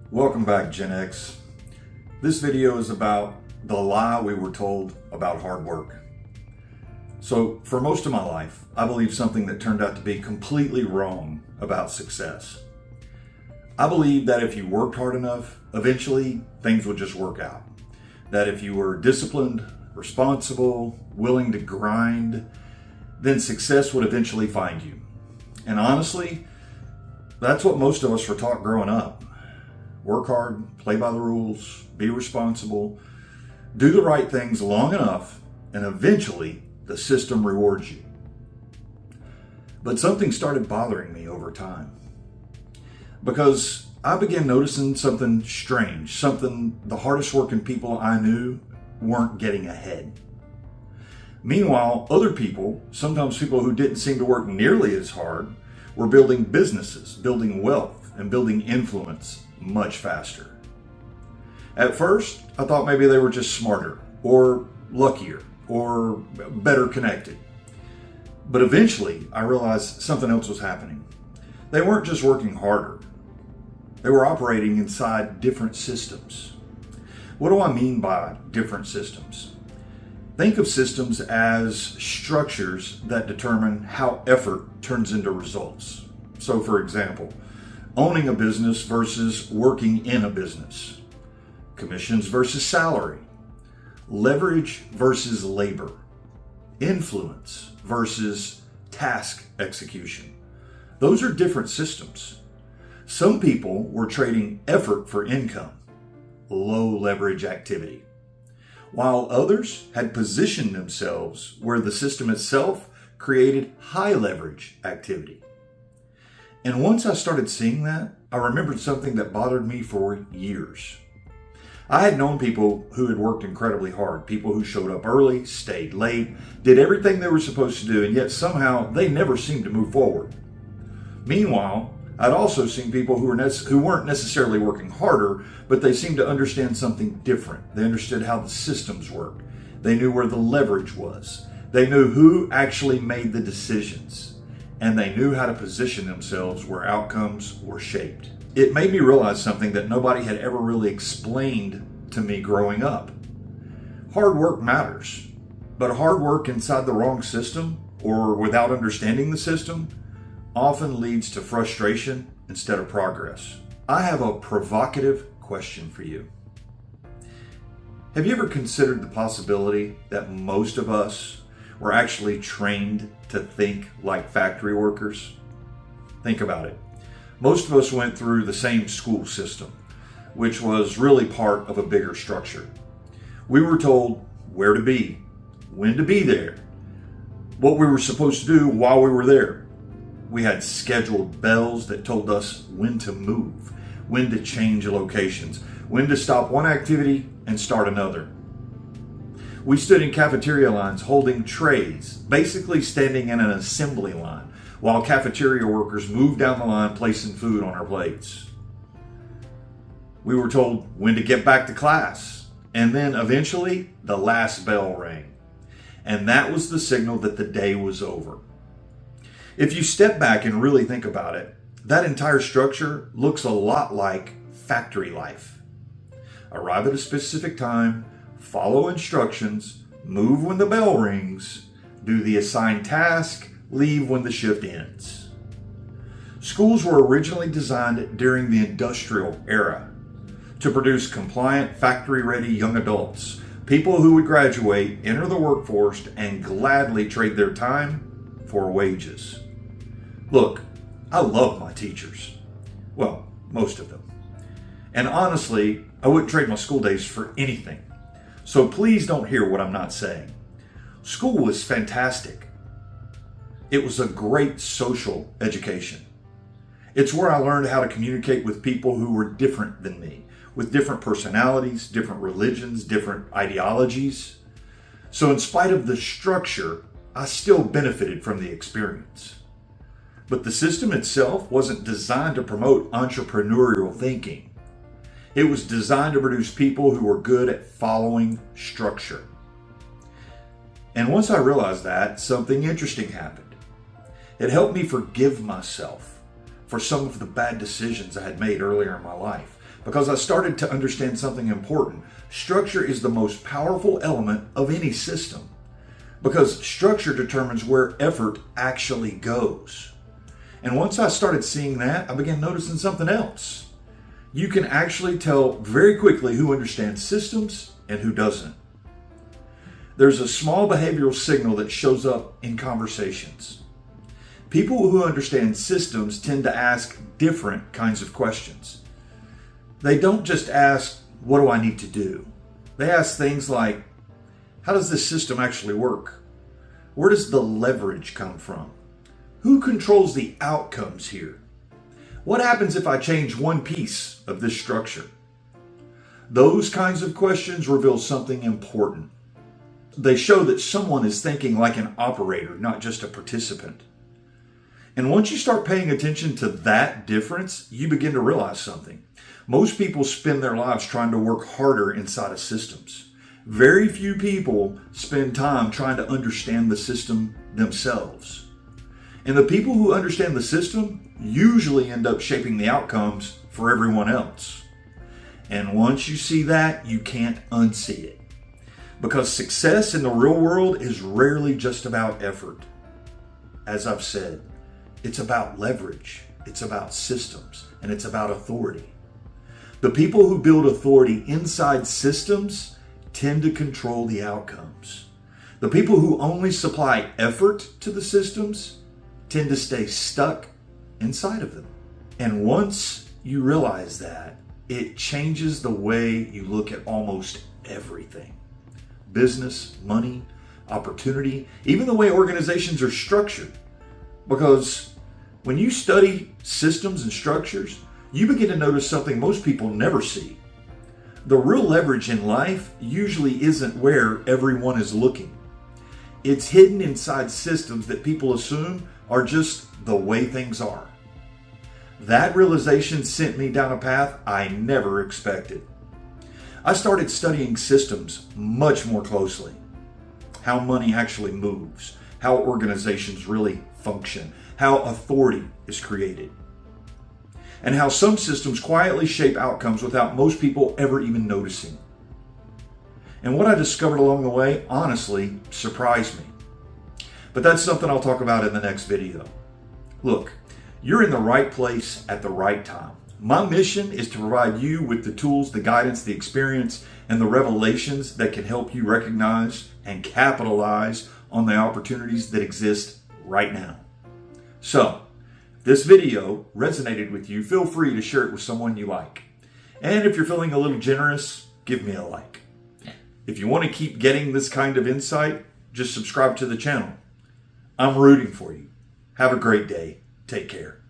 Welcome back, Gen X. This video is about the lie we were told about hard work. So, for most of my life, I believed something that turned out to be completely wrong about success. I believed that if you worked hard enough, eventually things would just work out. That if you were disciplined, responsible, willing to grind, then success would eventually find you. And honestly, that's what most of us were taught growing up. Work hard, play by the rules, be responsible, do the right things long enough, and eventually the system rewards you. But something started bothering me over time, because I began noticing something strange, something the hardest working people I knew weren't getting ahead. Meanwhile, other people, sometimes people who didn't seem to work nearly as hard, were building businesses, building wealth, and building influence much faster. At first, I thought maybe they were just smarter, or luckier, or better connected. But eventually, I realized something else was happening. They weren't just working harder. They were operating inside different systems. What do I mean by different systems? Think of systems as structures that determine how effort turns into results. So, for example, owning a business versus working in a business, commissions versus salary, leverage versus labor, influence versus task execution. Those are different systems. Some people were trading effort for income, low leverage activity, while others had positioned themselves where the system itself created high leverage activity. And once I started seeing that, I remembered something that bothered me for years. I had known people who had worked incredibly hard, people who showed up early, stayed late, did everything they were supposed to do, and yet somehow they never seemed to move forward. Meanwhile, I'd also seen people who weren't necessarily working harder, but they seemed to understand something different. They understood how the systems work. They knew where the leverage was. They knew who actually made the decisions. And they knew how to position themselves where outcomes were shaped. It made me realize something that nobody had ever really explained to me growing up. Hard work matters, but hard work inside the wrong system or without understanding the system often leads to frustration instead of progress. I have a provocative question for you. Have you ever considered the possibility that most of us were actually trained to think like factory workers? Think about it. Most of us went through the same school system, which was really part of a bigger structure. We were told where to be, when to be there, what we were supposed to do while we were there. We had scheduled bells that told us when to move, when to change locations, when to stop one activity and start another. We stood in cafeteria lines holding trays, basically standing in an assembly line, while cafeteria workers moved down the line placing food on our plates. We were told when to get back to class, and then eventually the last bell rang. And that was the signal that the day was over. If you step back and really think about it, that entire structure looks a lot like factory life. Arrive at a specific time, follow instructions, move when the bell rings, do the assigned task, leave when the shift ends. Schools were originally designed during the industrial era to produce compliant, factory-ready young adults, people who would graduate, enter the workforce, and gladly trade their time for wages. Look, I love my teachers. Well, most of them. And honestly, I wouldn't trade my school days for anything. So please don't hear what I'm not saying. School was fantastic. It was a great social education. It's where I learned how to communicate with people who were different than me, with different personalities, different religions, different ideologies. So in spite of the structure, I still benefited from the experience. But the system itself wasn't designed to promote entrepreneurial thinking. It was designed to produce people who were good at following structure. And once I realized that, something interesting happened. It helped me forgive myself for some of the bad decisions I had made earlier in my life, because I started to understand something important. Structure is the most powerful element of any system, because structure determines where effort actually goes. And once I started seeing that, I began noticing something else. You can actually tell very quickly who understands systems and who doesn't. There's a small behavioral signal that shows up in conversations. People who understand systems tend to ask different kinds of questions. They don't just ask, what do I need to do? They ask things like, how does this system actually work? Where does the leverage come from? Who controls the outcomes here? What happens if I change one piece of this structure? Those kinds of questions reveal something important. They show that someone is thinking like an operator, not just a participant. And once you start paying attention to that difference, you begin to realize something. Most people spend their lives trying to work harder inside of systems. Very few people spend time trying to understand the system themselves. And the people who understand the system usually end up shaping the outcomes for everyone else. And once you see that, you can't unsee it. Because success in the real world is rarely just about effort. As I've said, it's about leverage, it's about systems, and it's about authority. The people who build authority inside systems tend to control the outcomes. The people who only supply effort to the systems tend to stay stuck inside of them. And once you realize that, it changes the way you look at almost everything. Business, money, opportunity, even the way organizations are structured. Because when you study systems and structures, you begin to notice something most people never see. The real leverage in life usually isn't where everyone is looking. It's hidden inside systems that people assume are just the way things are. That realization sent me down a path I never expected. I started studying systems much more closely. How money actually moves, how organizations really function, how authority is created, and how some systems quietly shape outcomes without most people ever even noticing. And what I discovered along the way, honestly, surprised me. But that's something I'll talk about in the next video. Look, you're in the right place at the right time. My mission is to provide you with the tools, the guidance, the experience, and the revelations that can help you recognize and capitalize on the opportunities that exist right now. So, if this video resonated with you, feel free to share it with someone you like. And if you're feeling a little generous, give me a like. If you want to keep getting this kind of insight, just subscribe to the channel. I'm rooting for you. Have a great day. Take care.